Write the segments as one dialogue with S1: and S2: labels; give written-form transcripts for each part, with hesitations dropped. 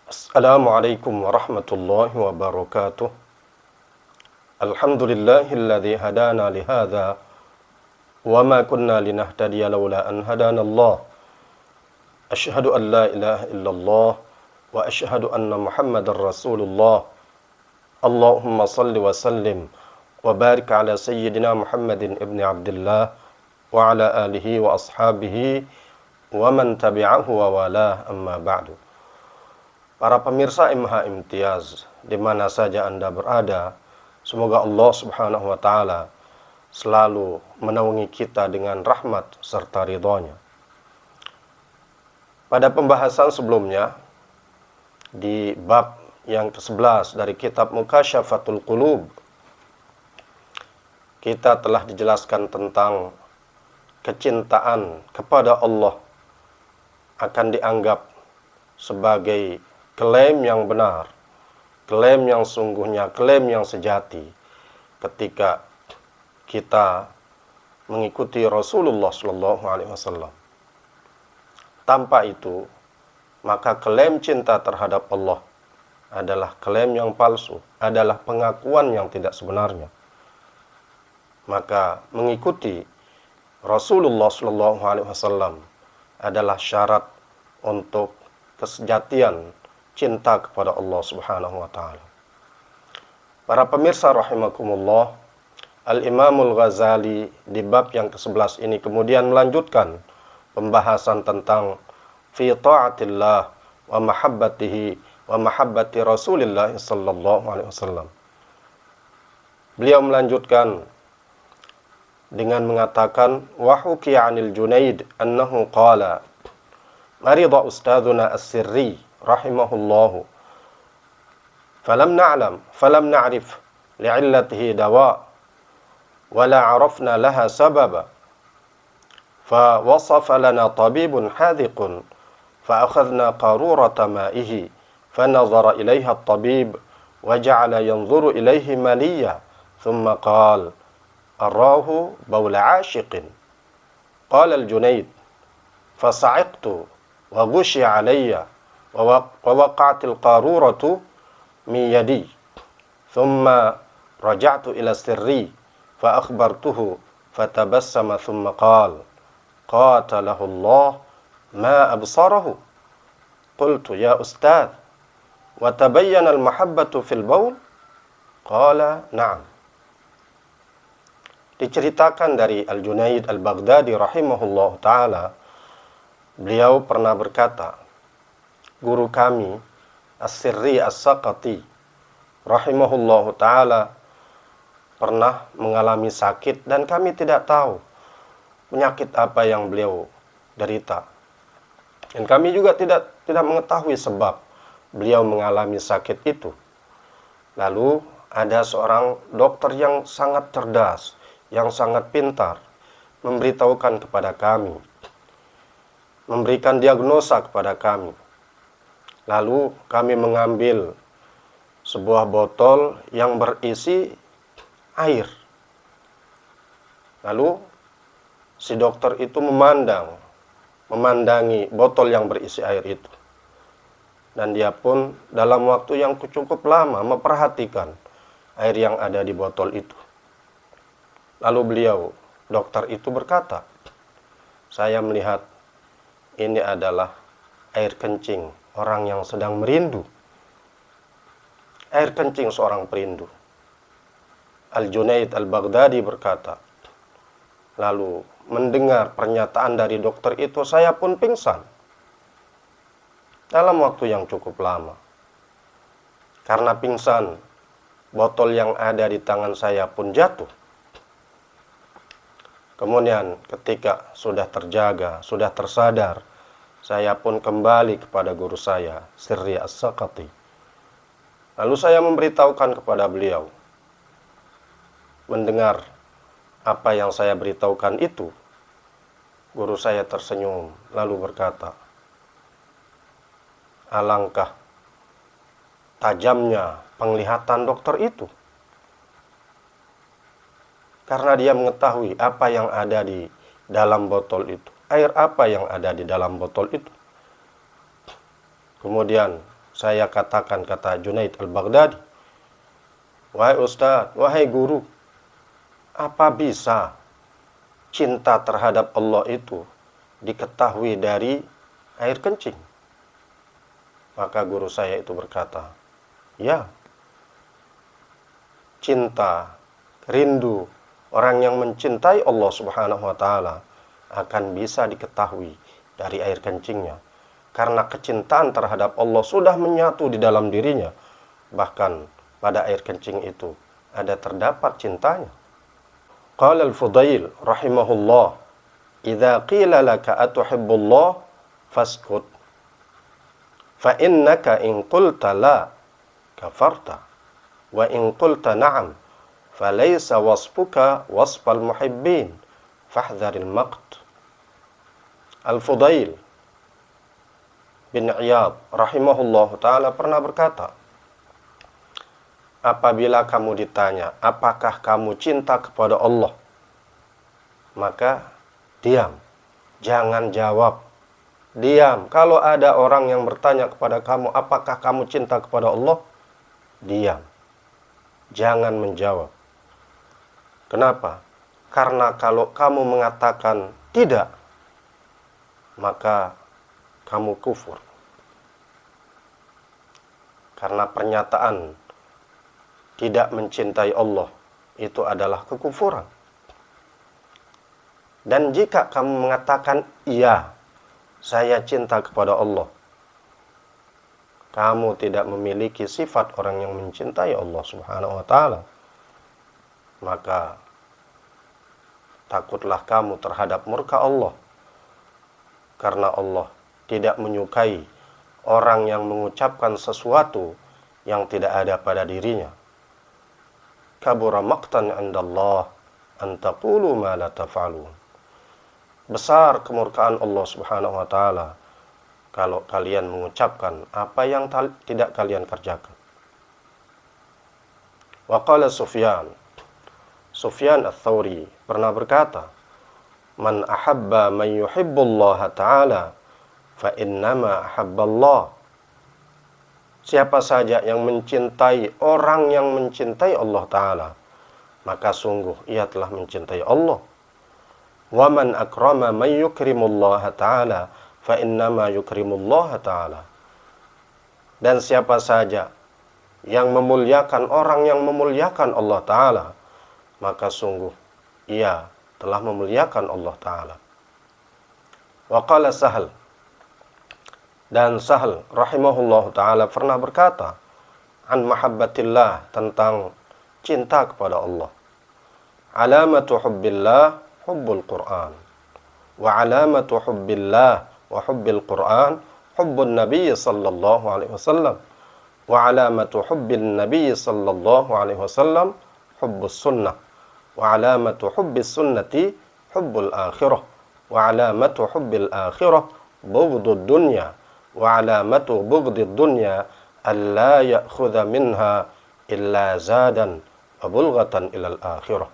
S1: Assalamualaikum warahmatullahi wabarakatuh. Alhamdulillahilladzi hadana lihadza wa ma kunna linahtadiya laula an hadanallah. Asyhadu an la ilaha illallah wa asyhadu anna Muhammadar Rasulullah. Allahumma salli wa sallim wa barik ala sayyidina Muhammadin ibni Abdullah wa ala alihi wa ashabihi wa man tabi'ahu wa wala, amma ba'du. Para pemirsa MH Imtiaz, di mana saja Anda berada, semoga Allah Subhanahu wa Ta'ala selalu menaungi kita dengan rahmat serta ridhonya. Pada pembahasan sebelumnya, di bab yang ke-11 dari kitab Mukasyafatul Qulub, kita telah dijelaskan tentang kecintaan kepada Allah akan dianggap sebagai klaim yang benar, klaim yang sungguhnya, klaim yang sejati ketika kita mengikuti Rasulullah SAW. Tanpa itu, maka klaim cinta terhadap Allah adalah klaim yang palsu, adalah pengakuan yang tidak sebenarnya. Maka mengikuti Rasulullah SAW adalah syarat untuk kesejatian cinta kepada Allah Subhanahu wa Ta'ala. Para pemirsa rahimakumullah, Al-Imamul Ghazali di bab yang ke-11 ini kemudian melanjutkan pembahasan tentang fi ta'atillah wa mahabbatihi wa mahabbati Rasulillah sallallahu alaihi wasallam. Beliau melanjutkan dengan mengatakan, wa hukiya 'anil Junaid annahu qala marida ustadzuna as-sirri rahimahullahu falam na'rif li'illatihi dawa wala 'arafna laha sababa fa wasafa lana tabibun hadhiqun fa akhadna qarurata ma'ihi fa nazara ilayha at-tabib wa ja'ala yanzuru ilayhi maliya thumma qala arahu bawla 'ashiqin. Qala al-Junaid fa sa'iqtu wa ghushiya 'alayya ووقعت القارورة من يدي ثم رجعت إلى السري فأخبرته فتبسم ثم قال قاتله الله ما أبصره. قلت يا أستاذ وتبين المحبة في البول؟ قال نعم. Diceritakan dari Al-Junaid Al-Baghdadi rahimahullah ta'ala, beliau pernah berkata, guru kami As-Sirri As-Saqati rahimahullahu ta'ala pernah mengalami sakit dan kami tidak tahu penyakit apa yang beliau derita, dan kami juga tidak mengetahui sebab beliau mengalami sakit itu. Lalu ada seorang dokter yang sangat cerdas, yang sangat pintar, memberitahukan kepada kami, memberikan diagnosa kepada kami. Lalu kami mengambil sebuah botol yang berisi air. Lalu si dokter itu memandangi botol yang berisi air itu. Dan dia pun dalam waktu yang cukup lama memperhatikan air yang ada di botol itu. Lalu dokter itu berkata, saya melihat ini adalah air kencing orang yang sedang merindu. Air kencing seorang perindu. Al-Junaid Al-Baghdadi berkata, lalu mendengar pernyataan dari dokter itu, saya pun pingsan dalam waktu yang cukup lama. Karena pingsan, botol yang ada di tangan saya pun jatuh. Kemudian ketika sudah terjaga, sudah tersadar, saya pun kembali kepada guru saya, Sirri As-Saqati. Lalu saya memberitahukan kepada beliau. Mendengar apa yang saya beritahukan itu, guru saya tersenyum, lalu berkata, alangkah tajamnya penglihatan dokter itu. Karena dia mengetahui apa yang ada di dalam botol itu. Air apa yang ada di dalam botol itu. Kemudian saya katakan, kata Junaid al-Baghdadi, wahai Ustadz, wahai guru, apa bisa cinta terhadap Allah itu diketahui dari air kencing? Maka guru saya itu berkata, ya, cinta, rindu orang yang mencintai Allah Subhanahu wa Ta'ala akan bisa diketahui dari air kencingnya, karena kecintaan terhadap Allah sudah menyatu di dalam dirinya. Bahkan pada air kencing itu ada terdapat cintanya. Qala al-Fudail rahimahullah, idza qila laka atuhibbullah faskut, fa innaka in qulta la kafarta, wa in qulta na'am falaysa wasfuka wasfal muhibbin fahdharil maqt. Al-Fudail bin Iyad rahimahullah ta'ala pernah berkata, apabila kamu ditanya, apakah kamu cinta kepada Allah? Maka diam, jangan jawab. Diam. Kalau ada orang yang bertanya kepada kamu, apakah kamu cinta kepada Allah? Diam. Jangan menjawab. Kenapa? Karena kalau kamu mengatakan tidak, maka kamu kufur. Karena pernyataan tidak mencintai Allah itu adalah kekufuran. Dan jika kamu mengatakan, iya, saya cinta kepada Allah, kamu tidak memiliki sifat orang yang mencintai Allah Subhanahu wa Ta'ala. Maka takutlah kamu terhadap murka Allah, karena Allah tidak menyukai orang yang mengucapkan sesuatu yang tidak ada pada dirinya. Kabura maqtan 'indallah an taqulu ma la taf'alun. Besar kemurkaan Allah Subhanahu wa Ta'ala kalau kalian mengucapkan apa yang tidak kalian kerjakan. Wa qala Sufyan ats-Tsauri pernah berkata, man ahabba man yuhibbullaha ta'ala fa innama ahabballah. Siapa saja yang mencintai orang yang mencintai Allah Ta'ala, maka sungguh ia telah mencintai Allah. Wa man akrama man yukrimullaha ta'ala fa innama yukrimullaha ta'ala. Dan siapa saja yang memuliakan orang yang memuliakan Allah Ta'ala, maka sungguh ia telah memuliakan Allah Ta'ala. Wa qala Sahal, dan Sahal rahimahullah ta'ala pernah berkata an mahabbatillah, tentang cinta kepada Allah, alamatu hubbillah hubbul Qur'an, wa alamatu hubbillah wa hubbil Qur'an hubbun nabiy sallallahu alaihi wasallam, wa alamatu hubbil nabiy sallallahu alaihi wasallam hubbus sunnah, wa alamatu hubbis sunnati hubbul akhirah, wa alamatu hubbil akhirah bughdud dunya, wa alamatu bughdid dunya alla ya'khudha minha illa zadan wa bulghatan ilal akhirah.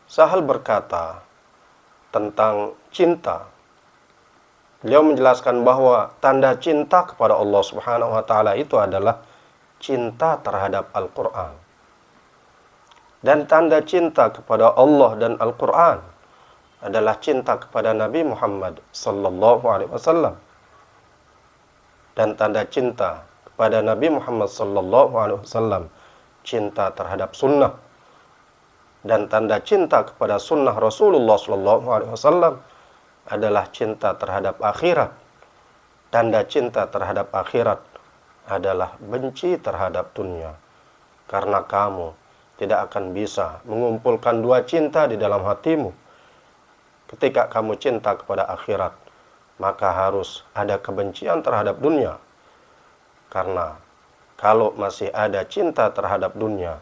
S1: Sahal berkata tentang cinta. Beliau menjelaskan bahwa tanda cinta kepada Allah Subhanahu wa Ta'ala itu adalah cinta terhadap Al-Quran. Dan tanda cinta kepada Allah dan Al-Quran adalah cinta kepada Nabi Muhammad sallallahu alaihi wasallam. Dan tanda cinta kepada Nabi Muhammad sallallahu alaihi wasallam cinta terhadap sunnah. Dan tanda cinta kepada sunnah Rasulullah sallallahu alaihi wasallam adalah cinta terhadap akhirat. Tanda cinta terhadap akhirat adalah benci terhadap dunia. Karena kamu tidak akan bisa mengumpulkan dua cinta di dalam hatimu. Ketika kamu cinta kepada akhirat, maka harus ada kebencian terhadap dunia. Karena kalau masih ada cinta terhadap dunia,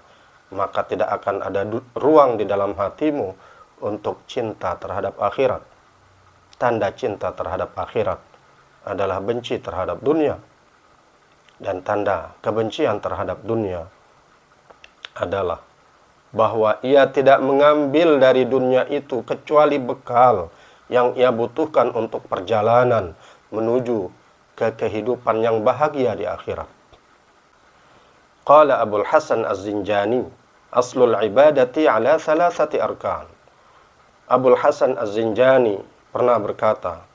S1: maka tidak akan ada ruang di dalam hatimu untuk cinta terhadap akhirat. Tanda cinta terhadap akhirat adalah benci terhadap dunia. Dan tanda kebencian terhadap dunia adalah bahwa ia tidak mengambil dari dunia itu kecuali bekal yang ia butuhkan untuk perjalanan menuju ke kehidupan yang bahagia di akhirat. Qala Abul Hasan Az-Zinjani, aslul ibadati ala thalathati arkan. Abul Hasan Az-Zinjani pernah berkata,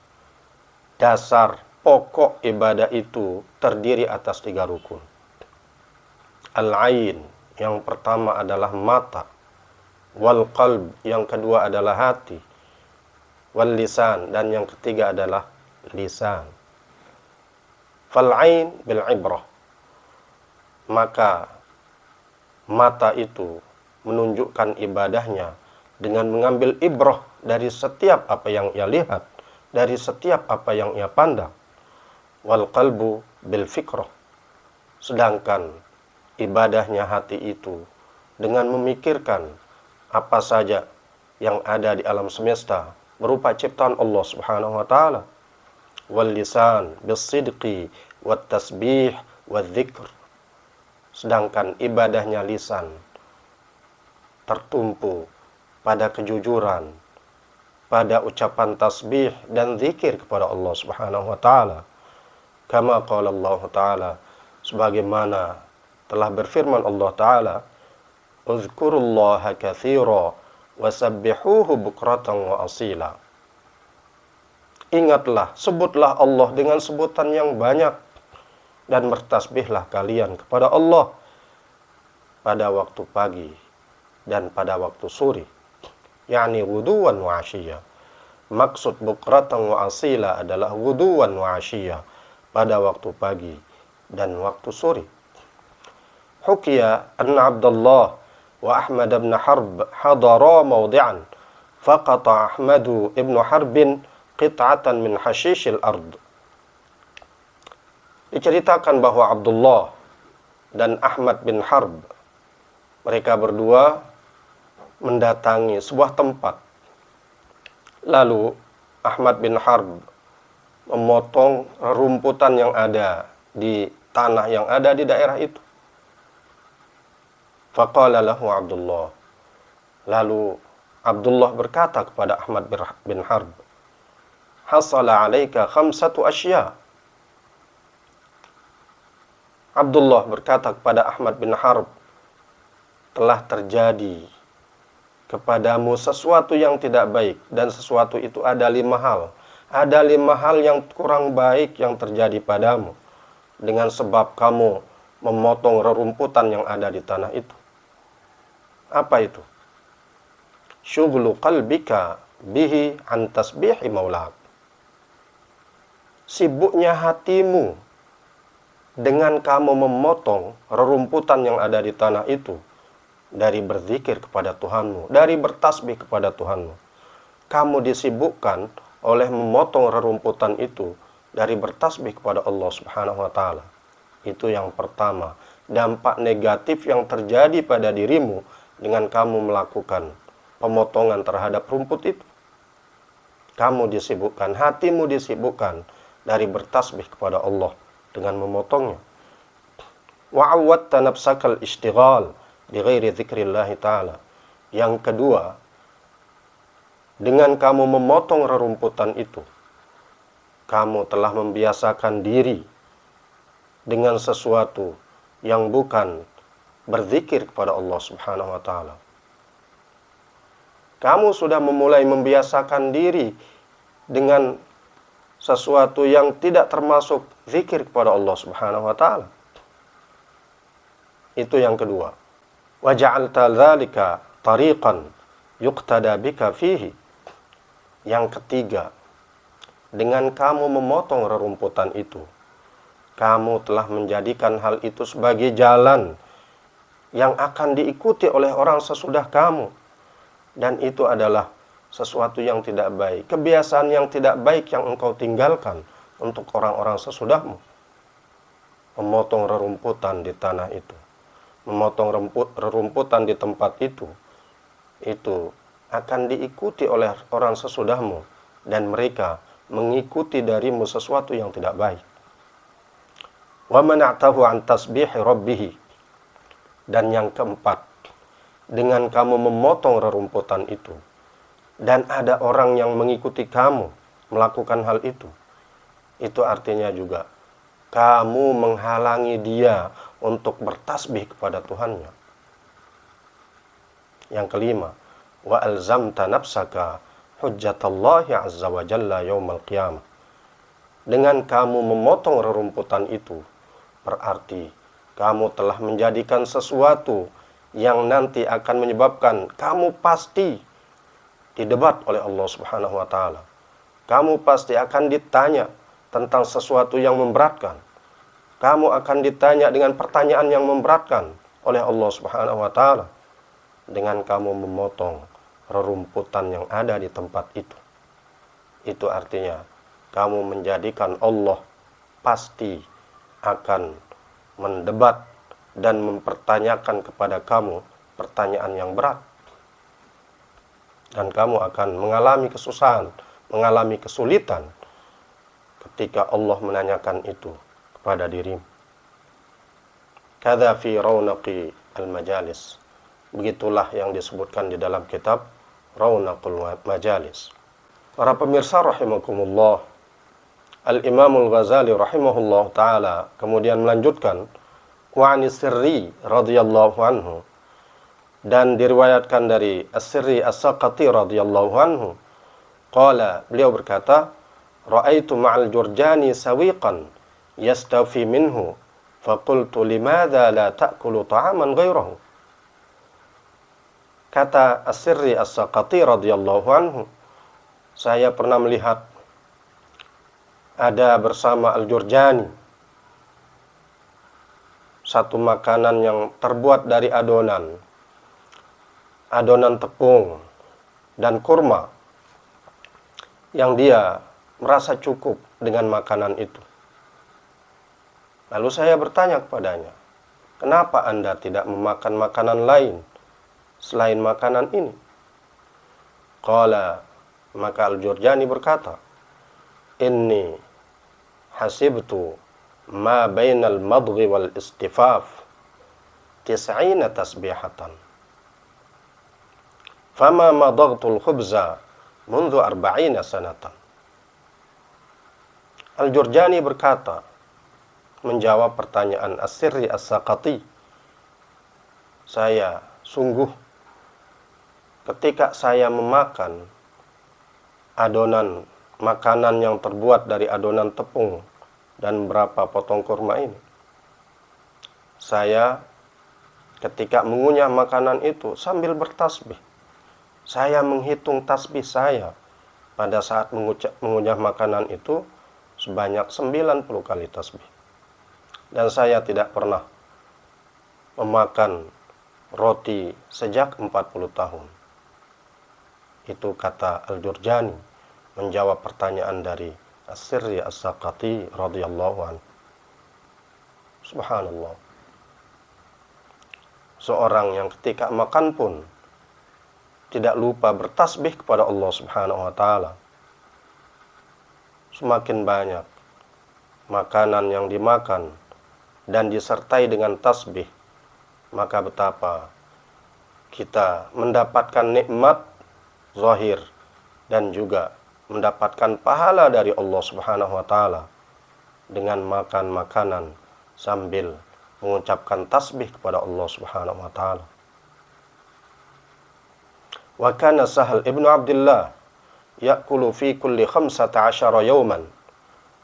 S1: dasar pokok ibadah itu terdiri atas 3 rukun. Al-ain, yang pertama adalah mata. Wal qalb, yang kedua adalah hati. Wal lisan, dan yang ketiga adalah lisan. Fal ain bil ibrah, maka mata itu menunjukkan ibadahnya dengan mengambil ibrah dari setiap apa yang ia lihat, dari setiap apa yang ia pandang. Wal qalbu bil fikrah, sedangkan ibadahnya hati itu dengan memikirkan apa saja yang ada di alam semesta berupa ciptaan Allah Subhanahu wa taala. Wal lisan bis sidqi wat tasbih wal dzikr, sedangkan ibadahnya lisan tertumpu pada kejujuran, pada ucapan tasbih dan zikir kepada Allah Subhanahu wa taala. Kama qala Allah taala, sebagaimana telah berfirman Allah taala, uzkurullaha katsira wasabbihuhu bukratan wa asila. Ingatlah, sebutlah Allah dengan sebutan yang banyak, dan bertasbihlah kalian kepada Allah pada waktu pagi dan pada waktu sore, yakni wuduwan wa asyiyah. Maksud bukratan wa asila adalah wuduwan wa asyiyah, pada waktu pagi dan waktu sore. Hukiya anna Abdullah wa Ahmad bin Harb hadara mawdi'an faqata Ahmadu ibn Harbin qit'atan min hashishil ard. Diceritakan bahwa Abdullah dan Ahmad bin Harb, mereka berdua mendatangi sebuah tempat. Lalu Ahmad bin Harb memotong rerumputan yang ada di tanah yang ada di daerah itu. Faqala lahu Abdullah, lalu Abdullah berkata kepada Ahmad bin Harb, hasala alaika khamsatu asya. Abdullah berkata kepada Ahmad bin Harb, telah terjadi kepadamu sesuatu yang tidak baik, dan sesuatu itu ada 5 hal. Ada 5 hal yang kurang baik yang terjadi padamu dengan sebab kamu memotong rerumputan yang ada di tanah itu. Apa itu? Syughlu qalbika bihi an tasbihi maulak. Sibuknya hatimu dengan kamu memotong rerumputan yang ada di tanah itu dari berzikir kepada Tuhanmu, dari bertasbih kepada Tuhanmu. Kamu disibukkan oleh memotong rerumputan itu dari bertasbih kepada Allah Subhanahu wa taala. Itu yang pertama, dampak negatif yang terjadi pada dirimu dengan kamu melakukan pemotongan terhadap rumput itu. Kamu disibukkan, hatimu disibukkan dari bertasbih kepada Allah dengan memotongnya. Wa'awwadta nafsakal ishtighal bi ghairi dzikrillah ta'ala. Yang kedua, dengan kamu memotong rerumputan itu, kamu telah membiasakan diri dengan sesuatu yang bukan berzikir kepada Allah Subhanahu wa taala. Kamu sudah memulai membiasakan diri dengan sesuatu yang tidak termasuk zikir kepada Allah Subhanahu wa taala. Itu yang kedua. Wa ja'alta dzalika tariqan yuqtada bika fihi. Yang ketiga, dengan kamu memotong rerumputan itu, kamu telah menjadikan hal itu sebagai jalan yang akan diikuti oleh orang sesudah kamu, dan itu adalah sesuatu yang tidak baik, kebiasaan yang tidak baik yang engkau tinggalkan untuk orang-orang sesudahmu. Memotong rerumputan di tanah itu, memotong rerumputan di tempat itu akan diikuti oleh orang sesudahmu, dan mereka mengikuti darimu sesuatu yang tidak baik. Wa mana'tahu an tasbihi rabbih. Dan yang keempat, dengan kamu memotong rerumputan itu, dan ada orang yang mengikuti kamu melakukan hal itu artinya juga kamu menghalangi dia untuk bertasbih kepada Tuhannya. Yang kelima, wa alzamta nafsaka hujjatallahi azza wa jalla yaumal qiyamah. Dengan kamu memotong rerumputan itu, berarti kamu telah menjadikan sesuatu yang nanti akan menyebabkan kamu pasti didebat oleh Allah Subhanahu wa taala. Kamu pasti akan ditanya tentang sesuatu yang memberatkan. Kamu akan ditanya dengan pertanyaan yang memberatkan oleh Allah Subhanahu wa taala dengan kamu memotong rerumputan yang ada di tempat itu. Itu artinya kamu menjadikan Allah pasti akan mendebat dan mempertanyakan kepada kamu pertanyaan yang berat. Dan kamu akan mengalami kesusahan, mengalami kesulitan ketika Allah menanyakan itu kepada dirimu. Kadza fi raunaqi al-majalis. Begitulah yang disebutkan di dalam kitab Raunaqul Majalis. Para pemirsa rahimakumullah, Al-Imam Al-Ghazali rahimahullah ta'ala kemudian melanjutkan, wa anis sirri radhiyallahu anhu, dan diriwayatkan dari As-Sirri As-Saqati radhiyallahu anhu, qala, beliau berkata, ra'aitu ma'al Jurjani sawiqan yastafi minhu faqultu limadha la ta'kulu ta'aman ghairahu. Kata As-Sirri As-Saqati radhiyallahu anhu, saya pernah melihat ada bersama Al-Jurjani satu makanan yang terbuat dari adonan tepung dan kurma, yang dia merasa cukup dengan makanan itu. Lalu saya bertanya kepadanya, kenapa Anda tidak memakan makanan lain selain makanan ini? Qala, maka Al-Jurjani berkata, inni hasibtu ma bainal madghi wal istifaf 90 tasbihatan fama madagtul khubza mundu 40 sanatan. Al-Jurjani berkata, menjawab pertanyaan As-Sirri As-Saqati, saya sungguh ketika saya memakan adonan makanan yang terbuat dari adonan tepung dan beberapa potong kurma ini, saya ketika mengunyah makanan itu sambil bertasbih, saya menghitung tasbih saya pada saat mengunyah makanan itu sebanyak 90 kali tasbih. Dan saya tidak pernah memakan roti sejak 40 tahun. Itu kata Al-Jurjani menjawab pertanyaan dari As-Sirri As-Saqati radhiyallahu anhu. Subhanallah. Seorang yang ketika makan pun tidak lupa bertasbih kepada Allah Subhanahu wa taala. Semakin banyak makanan yang dimakan dan disertai dengan tasbih, maka betapa kita mendapatkan nikmat zahir dan juga mendapatkan pahala dari Allah Subhanahu wa taala dengan makan makanan sambil mengucapkan tasbih kepada Allah Subhanahu wa taala. Wa kana Sahal ibnu Abdullah ya'kulu fi kulli 15 yawman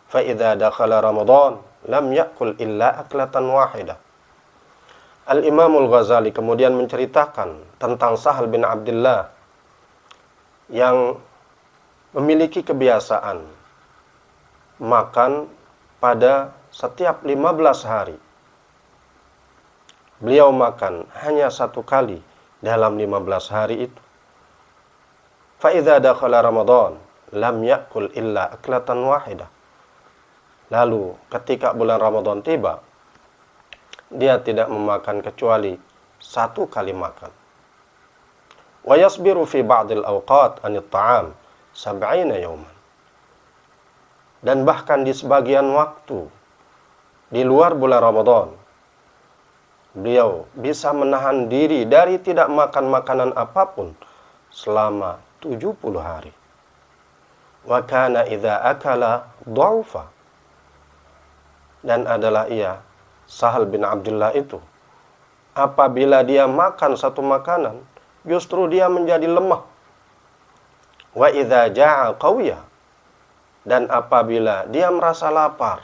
S1: fa idza dakhala Ramadan lam ya'kul illa aklatan wahidah. Al-Imam Al-Ghazali kemudian menceritakan tentang Sahal bin Abdullah yang memiliki kebiasaan makan pada setiap 15 hari. Beliau makan hanya satu kali dalam 15 hari itu. Fa idza dakhala Ramadan lam ya'kul illa aklatan wahidah. Lalu ketika bulan Ramadan tiba, dia tidak memakan kecuali satu kali makan. Wa yasbiru fi ba'dil awqat anit ta'am 70 yawman. Dan bahkan di sebagian waktu di luar bulan Ramadan, beliau bisa menahan diri dari tidak makan makanan apapun selama 70 hari. Wa kana idza akala dha'ufa. dan adalah ia Sahal bin Abdullah itu, apabila dia makan satu makanan, justru dia menjadi lemah. Wa idza ja'a qawiya, dan apabila dia merasa lapar,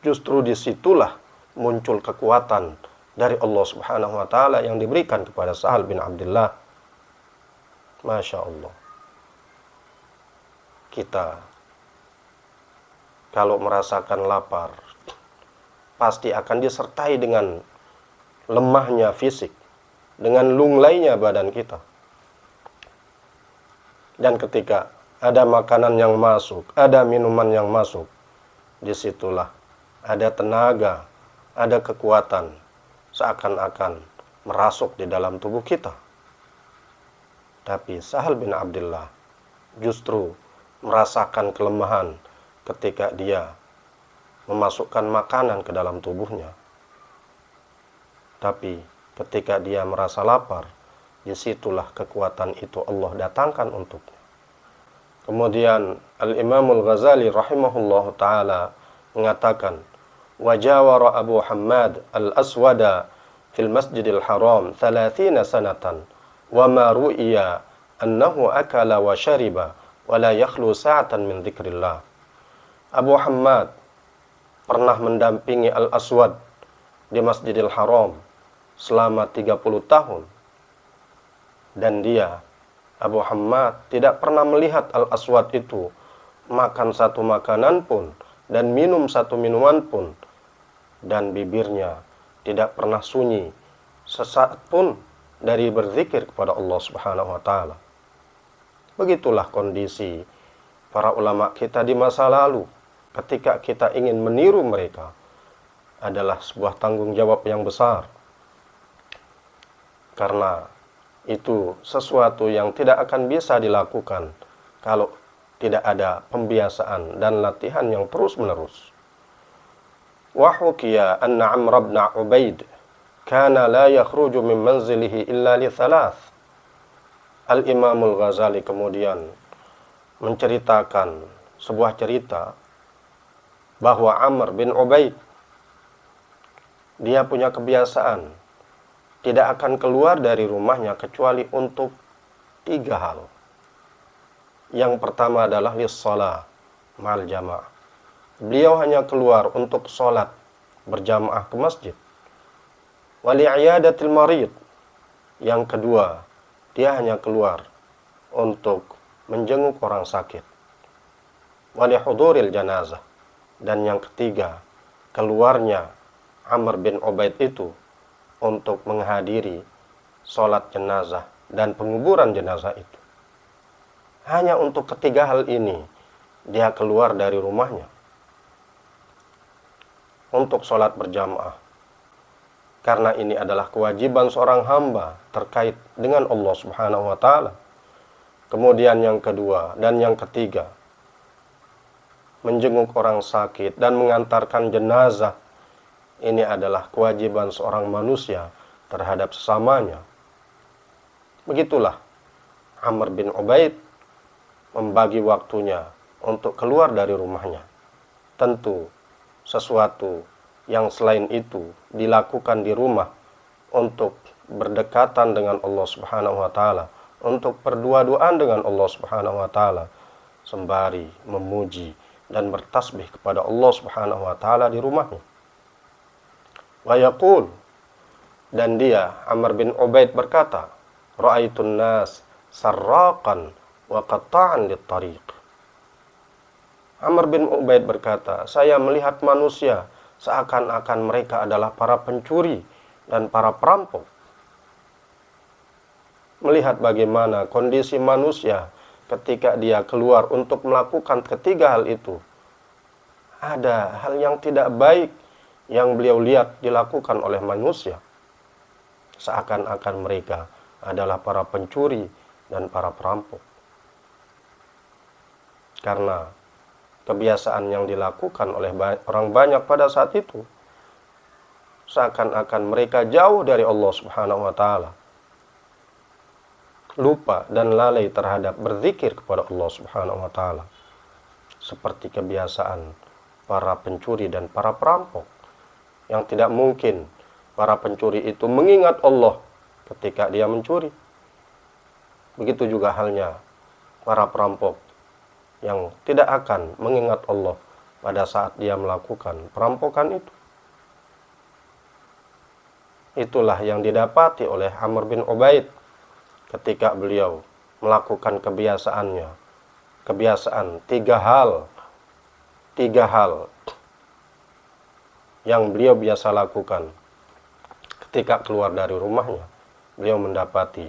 S1: justru disitulah muncul kekuatan dari Allah Subhanahu wa taala yang diberikan kepada Sahal bin Abdullah. Masya Allah. Kita kalau merasakan lapar, pasti akan disertai dengan lemahnya fisik, dengan lunglainya badan kita. Dan ketika ada makanan yang masuk, ada minuman yang masuk, disitulah ada tenaga, ada kekuatan, seakan-akan merasuk di dalam tubuh kita. Tapi Sahal bin Abdullah justru merasakan kelemahan ketika dia memasukkan makanan ke dalam tubuhnya. Tapi ketika dia merasa lapar, disitulah kekuatan itu Allah datangkan untuknya. Kemudian Al-Imamul Ghazali rahimahullah ta'ala mengatakan, wajawara Abu Hammad al-Aswada fil Masjidil Haram 30 sanatan wa ma ru'iya annahu akala wa syariba wa la yakhlu sa'atan min dzikrillah. Abu Hammad pernah mendampingi Al-Aswad di Masjidil Haram selama 30 tahun. Dan dia, Abu Hammad, tidak pernah melihat Al-Aswad itu makan satu makanan pun dan minum satu minuman pun, dan bibirnya tidak pernah sunyi sesaat pun dari berzikir kepada Allah Subhanahu wa taala. Begitulah kondisi para ulama kita di masa lalu. Ketika kita ingin meniru mereka, adalah sebuah tanggung jawab yang besar. Karena itu sesuatu yang tidak akan bisa dilakukan kalau tidak ada pembiasaan dan latihan yang terus-menerus. Wa hukiya anna Amr bin Ubaid kana la yakhruju min manzilihi illa li thalath. Al-Imamul Ghazali kemudian menceritakan sebuah cerita bahwa Amr bin Ubaid, dia punya kebiasaan tidak akan keluar dari rumahnya kecuali untuk 3 hal. Yang pertama adalah lis-shalah ma'al jamaah. Beliau hanya keluar untuk sholat berjamaah ke masjid. Wa li'iyadatil marid. Yang kedua, dia hanya keluar untuk menjenguk orang sakit. Wa li huduril janazah. Dan yang ketiga, keluarnya Amr bin Ubaid itu untuk menghadiri sholat jenazah dan penguburan jenazah itu. Hanya untuk ketiga hal ini dia keluar dari rumahnya untuk sholat berjamaah. Karena ini adalah kewajiban seorang hamba terkait dengan Allah Subhanahu wa ta'ala. Kemudian yang kedua dan yang ketiga, menjenguk orang sakit dan mengantarkan jenazah. Ini adalah kewajiban seorang manusia terhadap sesamanya. Begitulah Amr bin Ubaid membagi waktunya untuk keluar dari rumahnya. Tentu sesuatu yang selain itu dilakukan di rumah untuk berdekatan dengan Allah Subhanahu wa ta'ala, untuk berdua-duaan dengan Allah Subhanahu wa ta'ala, sembari memuji dan bertasbih kepada Allah Subhanahu wa ta'ala di rumahnya. Wa yaqul, dan dia Amr bin Ubaid berkata, ra'aitun nas sarraqan wa qatta'an lit-tariq. Amr bin Ubaid berkata, saya melihat manusia seakan-akan mereka adalah para pencuri dan para perampok. Melihat bagaimana kondisi manusia ketika dia keluar untuk melakukan ketiga hal itu, ada hal yang tidak baik yang beliau lihat dilakukan oleh manusia. Seakan-akan mereka adalah para pencuri dan para perampok. Karena kebiasaan yang dilakukan oleh orang banyak pada saat itu, seakan-akan mereka jauh dari Allah Subhanahu wa ta'ala, lupa dan lalai terhadap berzikir kepada Allah Subhanahu wa ta'ala, seperti kebiasaan para pencuri dan para perampok. Yang tidak mungkin para pencuri itu mengingat Allah ketika dia mencuri. Begitu juga halnya para perampok yang tidak akan mengingat Allah pada saat dia melakukan perampokan itu. Itulah yang didapati oleh Amr bin Ubaid ketika beliau melakukan kebiasaan tiga hal yang beliau biasa lakukan ketika keluar dari rumahnya. Beliau mendapati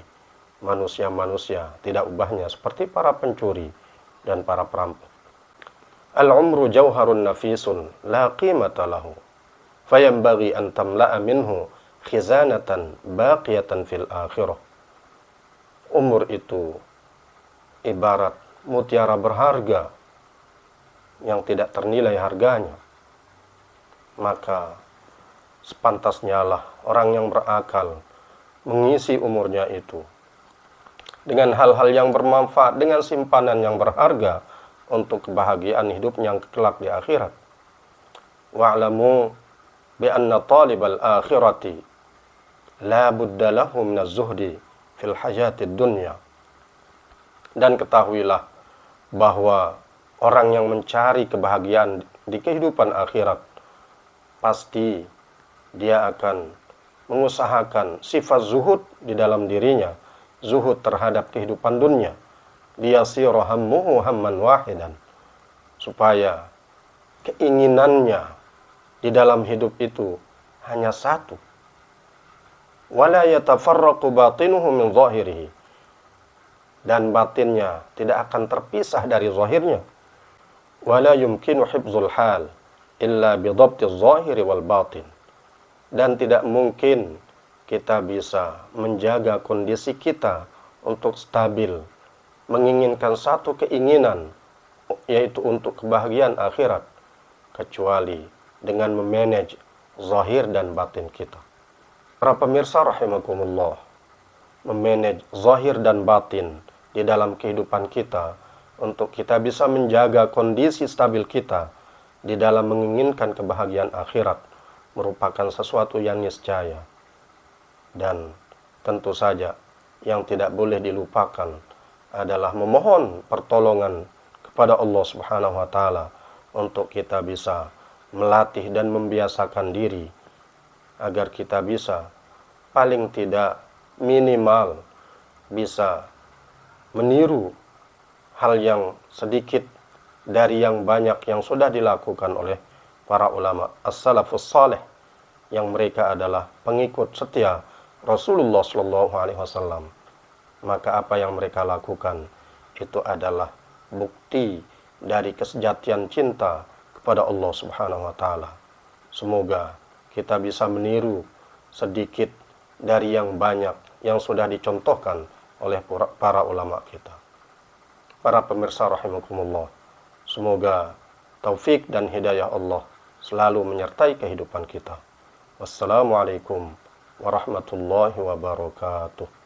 S1: manusia-manusia tidak ubahnya seperti para pencuri dan para perampok. Al-umru jauharun nafisun la qimata lahu fayambaghi an tamla'a minhu khizanatan baqiyatan fil akhirah. Umur itu ibarat mutiara berharga yang tidak ternilai harganya. Maka sepantasnya lah orang yang berakal mengisi umurnya itu dengan hal-hal yang bermanfaat, dengan simpanan yang berharga untuk kebahagiaan hidupnya yang kelak di akhirat. Wa'lamu bi anna talibal akhirati la budda lahu minaz zuhdi fil hajatid dunya. Dan ketahuilah bahwa orang yang mencari kebahagiaan di kehidupan akhirat pasti dia akan mengusahakan sifat zuhud di dalam dirinya, zuhud terhadap kehidupan dunia, liyasira hammuhu hamman wahidan, supaya keinginannya di dalam hidup itu hanya satu. Wala yatafarraqu batinuhu min zahirihi, dan batinnya tidak akan terpisah dari zahirnya. Wala yumkinu hifzul hal illa bidhabtiz zahiri wal batin, dan tidak mungkin kita bisa menjaga kondisi kita untuk stabil, menginginkan satu keinginan, yaitu untuk kebahagiaan akhirat, kecuali dengan memanage zahir dan batin kita. Para pemirsa rahimakumullah, memanage zahir dan batin di dalam kehidupan kita untuk kita bisa menjaga kondisi stabil kita di dalam menginginkan kebahagiaan akhirat merupakan sesuatu yang niscaya. Dan tentu saja yang tidak boleh dilupakan adalah memohon pertolongan kepada Allah Subhanahu wa taala untuk kita bisa melatih dan membiasakan diri agar kita bisa paling tidak minimal bisa meniru hal yang sedikit dari yang banyak yang sudah dilakukan oleh para ulama as-salafus salih, yang mereka adalah pengikut setia Rasulullah Shallallahu Alaihi Wasallam. Maka apa yang mereka lakukan itu adalah bukti dari kesejatian cinta kepada Allah Subhanahu Wa Taala. Semoga kita bisa meniru sedikit dari yang banyak yang sudah dicontohkan oleh para ulama kita. Para pemirsa rahimakumullah, semoga taufik dan hidayah Allah selalu menyertai kehidupan kita. Wassalamualaikum warahmatullahi wabarakatuh.